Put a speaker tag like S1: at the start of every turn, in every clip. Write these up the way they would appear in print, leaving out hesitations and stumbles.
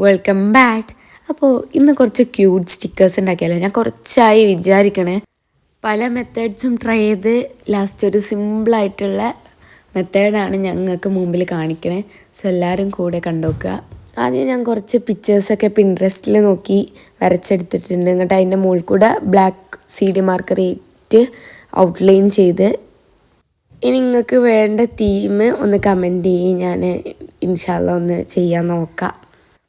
S1: Welcome back. അപ്പോൾ ഇന്ന് കുറച്ച് ക്യൂട്ട് സ്റ്റിക്കേഴ്സ് ഉണ്ടാക്കിയാലോ? ഞാൻ കുറച്ചായി വിചാരിക്കണേ. പല മെത്തേഡ്സും ട്രൈ ചെയ്ത് ലാസ്റ്റ് ഒരു സിമ്പിളായിട്ടുള്ള മെത്തേഡാണ് ഞങ്ങൾക്ക് മുമ്പിൽ കാണിക്കണേ. സോ എല്ലാവരും കൂടെ കണ്ടുനോക്കുക. ആദ്യം ഞാൻ കുറച്ച് പിക്ചേഴ്സൊക്കെ പിൻട്രസ്റ്റിൽ നോക്കി വരച്ചെടുത്തിട്ടുണ്ട്. എന്നിട്ട് അതിൻ്റെ മുകളിൽ കൂടെ ബ്ലാക്ക് CD മാർക്കർ ഇട്ട് ഔട്ട്ലൈൻ ചെയ്ത്. ഇനി നിങ്ങൾക്ക് വേണ്ട തീം ഒന്ന് കമൻറ്റ് ചെയ്യും, ഞാൻ ഇൻഷാല്ല ഒന്ന് ചെയ്യാൻ നോക്കാം.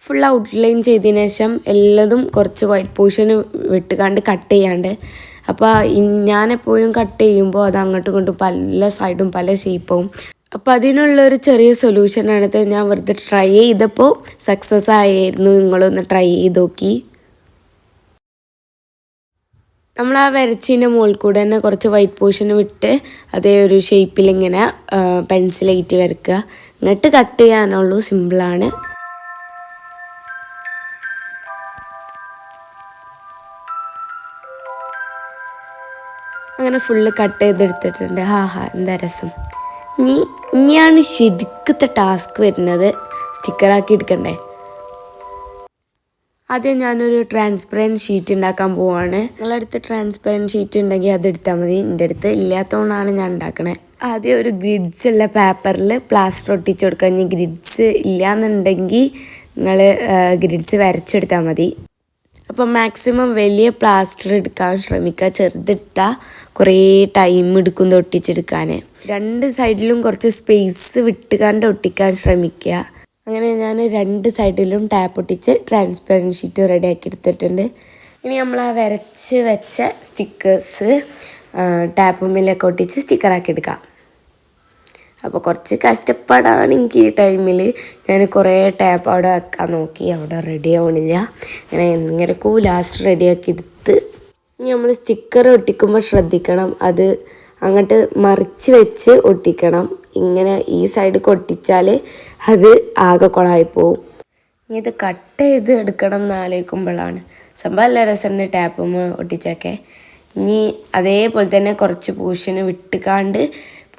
S1: ഫുൾ ഔട്ട്ലൈൻ ചെയ്തതിന് ശേഷം എല്ലാതും കുറച്ച് വൈറ്റ് പോർഷൻ വിട്ടുകാണ്ട് കട്ട് ചെയ്യാണ്ട്. അപ്പോൾ ഞാനെപ്പോഴും കട്ട് ചെയ്യുമ്പോൾ അത് അങ്ങോട്ടും ഇങ്ങോട്ടും പല സൈഡും പല ഷേപ്പാവും. അപ്പോൾ അതിനുള്ളൊരു ചെറിയ സൊല്യൂഷനാണിത്. ഞാൻ വെറുതെ ട്രൈ ചെയ്തപ്പോൾ സക്സസ് ആയിരുന്നു. നിങ്ങളൊന്ന് ട്രൈ ചെയ്ത് നോക്കി. നമ്മൾ ആ വരച്ചതിൻ്റെ മുകളിൽ കൂടെ തന്നെ കുറച്ച് വൈറ്റ് പോർഷൻ വിട്ട് അതേ ഒരു ഷേപ്പിൽ ഇങ്ങനെ പെൻസിലേറ്റ് വരയ്ക്കുക. എന്നിട്ട് കട്ട് ചെയ്യാനുള്ളൂ, സിമ്പിളാണ്. അങ്ങനെ ഫുള്ള് കട്ട് ചെയ്തെടുത്തിട്ടുണ്ട്. എന്താ രസം. ഇനിയാണ് ശരിക്കത്തെ ടാസ്ക് വരുന്നത്. സ്റ്റിക്കറാക്കി എടുക്കണ്ടേ? ആദ്യം ഞാനൊരു ട്രാൻസ്പെറൻറ്റ് ഷീറ്റ് ഉണ്ടാക്കാൻ പോവാണ്. നിങ്ങളുടെ അടുത്ത് ട്രാൻസ്പെറൻറ്റ് ഷീറ്റ് ഉണ്ടെങ്കിൽ അത് എടുത്താൽ മതി. എൻ്റെ അടുത്ത് ഇല്ലാത്തതുകൊണ്ടാണ് ഞാൻ ഉണ്ടാക്കണേ. ആദ്യം ഒരു ഗ്രിഡ്സ് ഉള്ള പേപ്പറിൽ പ്ലാസ്റ്റർ ഒട്ടിച്ച് കൊടുക്കുക. ഇനി ഗ്രിഡ്സ് ഇല്ലയെന്നുണ്ടെങ്കിൽ നിങ്ങൾ ഗ്രിഡ്സ് വരച്ചെടുത്താൽ മതി. അപ്പം മാക്സിമം വലിയ പ്ലാസ്റ്റർ എടുക്കാൻ ശ്രമിക്കുക. ചെറുതെടുത്താൽ കുറേ ടൈം എടുക്കും ഒട്ടിച്ചെടുക്കാൻ. രണ്ട് സൈഡിലും കുറച്ച് സ്പേസ് വിട്ടുകാണ്ട് ഒട്ടിക്കാൻ ശ്രമിക്കുക. അങ്ങനെ ഞാൻ രണ്ട് സൈഡിലും ടാപ്പ് ഒട്ടിച്ച് ട്രാൻസ്പെറൻറ്റ് ഷീറ്റ് റെഡിയാക്കി എടുത്തിട്ടുണ്ട്. ഇനി നമ്മൾ ആ വരച്ച് വെച്ച സ്റ്റിക്കേഴ്സ് ടാപ്പുമ്മിലൊക്കെ ഒട്ടിച്ച് സ്റ്റിക്കറാക്കി എടുക്കാം. അപ്പോൾ കുറച്ച് കഷ്ടപ്പാടാണ് എനിക്ക് ഈ ടൈമിൽ. ഞാൻ കുറേ ടാപ്പ് അവിടെ വെക്കാൻ നോക്കി, അവിടെ റെഡി ആവണില്ല. അങ്ങനെ എങ്ങനെയൊക്കെ ലാസ്റ്റ് റെഡിയാക്കി എടുത്ത്. ഇനി നമ്മൾ സ്റ്റിക്കർ ഒട്ടിക്കുമ്പോൾ ശ്രദ്ധിക്കണം, അത് അങ്ങോട്ട് മറിച്ച് വെച്ച് ഒട്ടിക്കണം. ഇങ്ങനെ ഈ സൈഡ് ഒട്ടിച്ചാൽ അത് ആകെ കുളമായി പോവും. ഇനി ഇത് കട്ട് ചെയ്ത് എടുക്കണം എന്ന് ആലോചിക്കുമ്പോഴാണ് സംഭവം നല്ല രസമുണ്ട്. ടാപ്പും ഒട്ടിച്ചൊക്കെ ഇനി അതേപോലെ തന്നെ കുറച്ച് പോർഷന് വിട്ടുകാണ്ട്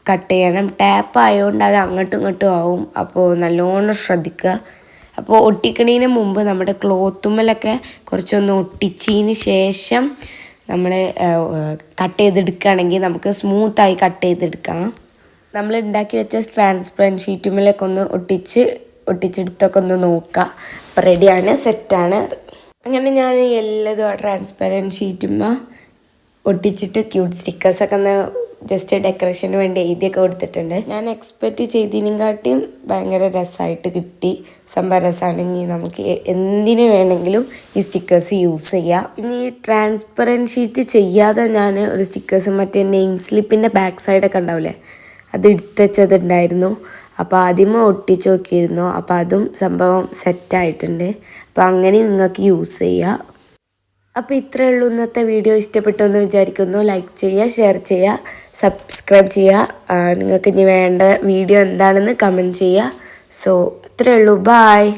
S1: കട്ട് ചെയ്യണം. ടാപ്പ് ആയതുകൊണ്ട് അത് അങ്ങോട്ടും ഇങ്ങോട്ടും ആവും. അപ്പോൾ നല്ലോണം ശ്രദ്ധിക്കുക. അപ്പോൾ ഒട്ടിക്കണതിന് മുമ്പ് നമ്മുടെ ക്ലോത്തുമ്മലൊക്കെ കുറച്ചൊന്ന് ഒട്ടിച്ചതിന് ശേഷം നമ്മൾ കട്ട് ചെയ്തെടുക്കുകയാണെങ്കിൽ നമുക്ക് സ്മൂത്തായി കട്ട് ചെയ്തെടുക്കാം. നമ്മൾ ഉണ്ടാക്കി വെച്ച ട്രാൻസ്പെറൻറ്റ് ഷീറ്റുമ്മലൊക്കെ ഒന്ന് ഒട്ടിച്ചെടുത്തൊക്കെ ഒന്ന് നോക്കുക. അപ്പോൾ റെഡിയാണ്, സെറ്റാണ്. അങ്ങനെ ഞാൻ എല്ലാതും ആ ട്രാൻസ്പെറൻറ്റ് ഷീറ്റുമ്മ ഒട്ടിച്ചിട്ട് ക്യൂട്ട് സ്റ്റിക്കേഴ്സൊക്കെ ഒന്ന് ജസ്റ്റ് ഡെക്കറേഷന് വേണ്ടി എഴുതിയൊക്കെ കൊടുത്തിട്ടുണ്ട്. ഞാൻ എക്സ്പെക്റ്റ് ചെയ്തതിനെക്കാട്ടിയും ഭയങ്കര രസമായിട്ട് കിട്ടി. സംഭവം രസമാണ്. ഇനി നമുക്ക് എന്തിനു വേണമെങ്കിലും ഈ സ്റ്റിക്കേഴ്സ് യൂസ് ചെയ്യാം. ഇനി ട്രാൻസ്പെറൻറ്റ് ഷീറ്റ് ചെയ്യാതെ ഞാൻ ഒരു സ്റ്റിക്കേഴ്സ് മറ്റേ നെയിം സ്ലിപ്പിൻ്റെ ബാക്ക് സൈഡൊക്കെ ഉണ്ടാവില്ലേ, അത് എടുത്തുവെച്ചതുണ്ടായിരുന്നു. അപ്പോൾ ആദ്യമേ ഒട്ടിച്ച് നോക്കിയിരുന്നു. അപ്പോൾ അതും സംഭവം സെറ്റായിട്ടുണ്ട്. അപ്പോൾ അങ്ങനെ നിങ്ങൾക്ക് യൂസ് ചെയ്യാം. അപ്പോൾ ഇത്രയേ ഉള്ളൂ ഇന്നത്തെ വീഡിയോ. ഇഷ്ടപ്പെട്ടു എന്ന് വിചാരിക്കുന്നു. ലൈക്ക് ചെയ്യുക, ഷെയർ ചെയ്യുക, സബ്സ്ക്രൈബ് ചെയ്യുക. നിങ്ങൾക്ക് ഇനി വേണ്ട വീഡിയോ എന്താണെന്ന് കമൻറ്റ് ചെയ്യുക. സോ ഇത്രയേ ഉള്ളൂ. ബായ്.